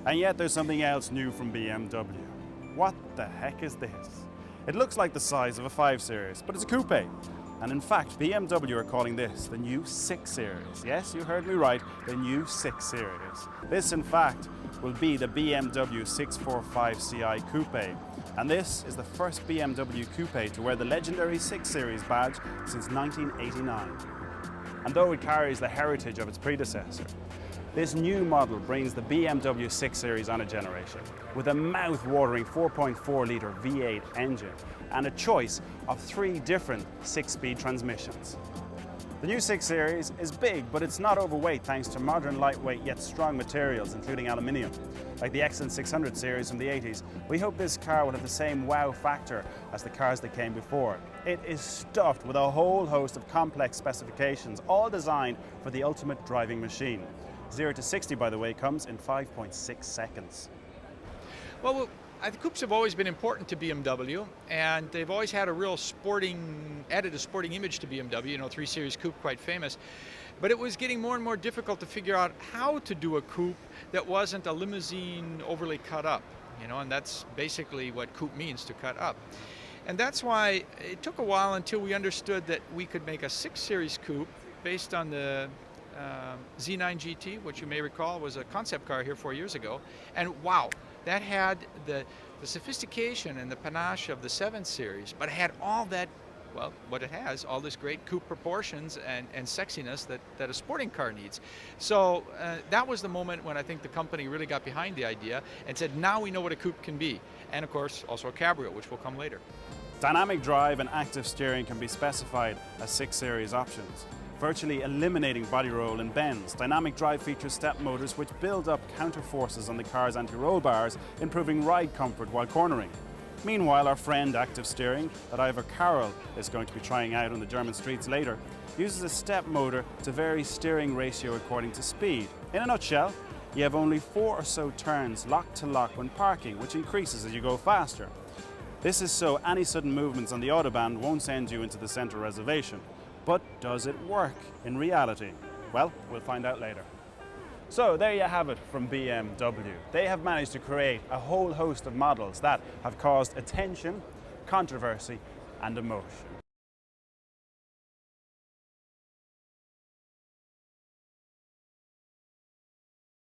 And yet there's something else new from BMW. What the heck is this? It looks like the size of a 5 Series, but it's a coupe. And in fact, BMW are calling this the new 6 Series. Yes, you heard me right, the new 6 Series. This, in fact, will be the BMW 645Ci Coupe. And this is the first BMW coupe to wear the legendary 6 Series badge since 1989. And though it carries the heritage of its predecessor, this new model brings the BMW 6 Series on a generation with a mouth-watering 4.4 litre V8 engine and a choice of 3 different 6-speed transmissions. The new 6 Series is big, but it's not overweight thanks to modern, lightweight yet strong materials, including aluminium. Like the excellent 600 series from the 80s, we hope this car will have the same wow factor as the cars that came before. It is stuffed with a whole host of complex specifications, all designed for the ultimate driving machine. 0 to 60, by the way, comes in 5.6 seconds. Well, I think coupes have always been important to BMW, and they've always had a real added a sporting image to BMW. You know, 3 Series coupe, quite famous. But it was getting more and more difficult to figure out how to do a coupe that wasn't a limousine overly cut up. You know, and that's basically what coupe means, to cut up. And that's why it took a while until we understood that we could make a 6 Series coupe based on the Z9 GT, which you may recall was a concept car here 4 years ago. And wow, that had the sophistication and the panache of the 7 Series, but it had all that, well, what it has, all this great coupe proportions and sexiness that a sporting car needs. So that was the moment when I think the company really got behind the idea and said, now we know what a coupe can be. And of course, also a cabriole, which will come later. Dynamic drive and active steering can be specified as 6 Series options, virtually eliminating body roll and bends. Dynamic drive features step motors which build up counter forces on the car's anti-roll bars, improving ride comfort while cornering. Meanwhile, our friend Active Steering, that Ivor Carroll is going to be trying out on the German streets later, uses a step motor to vary steering ratio according to speed. In a nutshell, you have only 4 or so turns lock to lock when parking, which increases as you go faster. This is so any sudden movements on the Autobahn won't send you into the center reservation. But does it work in reality? Well, we'll find out later. So there you have it from BMW. They have managed to create a whole host of models that have caused attention, controversy, and emotion.